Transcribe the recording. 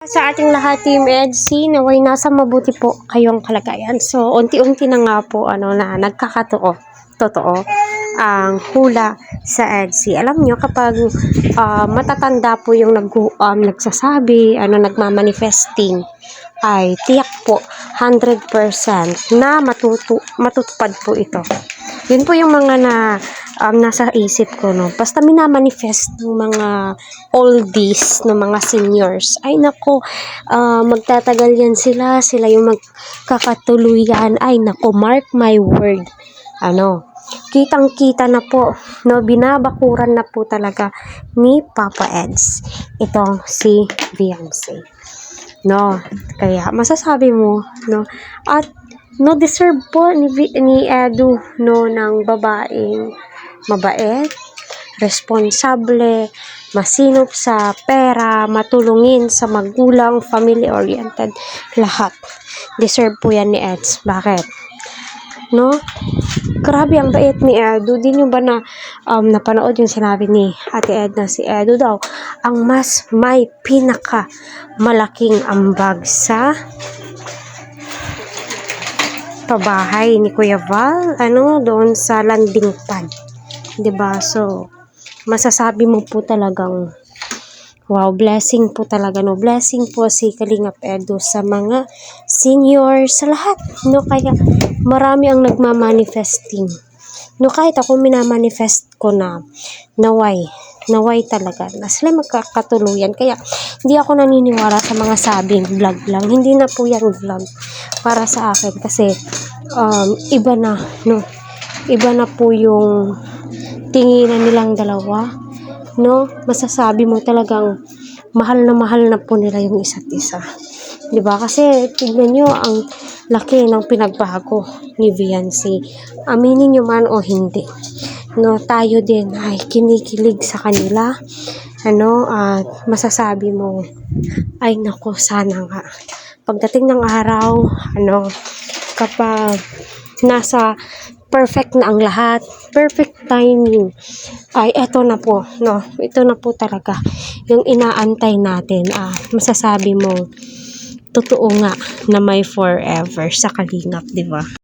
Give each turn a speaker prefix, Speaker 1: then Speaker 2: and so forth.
Speaker 1: Sa ating lahat, Team EDC, naway nasa mabuti po kayong kalagayan. So, unti-unti na nga po na totoo ang hula sa EDC. Alam nyo, kapag matatanda po yung nagsasabi, nagmamanifesting, ay tiyak po 100% na matutupad po ito. Yun po yung mga nasa isip ko, no. Basta minamanifest ng mga oldies, ng mga seniors, ay nako, magtatagal yan sila yung magkakatuluyan. Ay nako, mark my word. Kitang-kita na po, no, binabakuran na po talaga ni Papa Eds itong si Beyonce. No, kaya masasabi mo, no, at no, deserve po ni Edu, no, ng babaeng mabait, responsable, masinop sa pera, matulungin sa magulang, family-oriented, lahat. Deserve po yan ni Eds. Bakit? No? Grabe ang bait ni Edu. Di nyo ba napanood yung sinabi ni Ate Edna? Si Edu daw ang mas may pinaka malaking ambag sa pabahay ni Kuya Val, doon sa landing pad. 'Di ba? So, masasabi mo po talagang wow, blessing po talaga, no. Blessing po si Kalingap Edu sa mga senior, sa lahat, no. Kaya marami ang nagmamanifesting. No, kahit ako minamanifest ko na naway talaga na sila magkakatuluyan. Kaya hindi ako naniniwala sa mga sabing vlog lang. Hindi na po yan vlog para sa akin kasi iba na, no. Iba na po yung tinginan nilang dalawa, no. Masasabi mo talagang mahal na po nila yung isa't isa. 'Di ba? Kasi tignan niyo ang laki ng pinagbago ni Beyonce. Aminin niyo man o hindi, no, tayo din ay kinikilig sa kanila. At masasabi mo, ay nako, sana nga pagdating ng araw, kapag nasa perfect na ang lahat, perfect timing, ay eto na po, no, ito na po talaga yung inaantay natin. Masasabi mo, totoo nga na may forever sa Kalingap, di ba?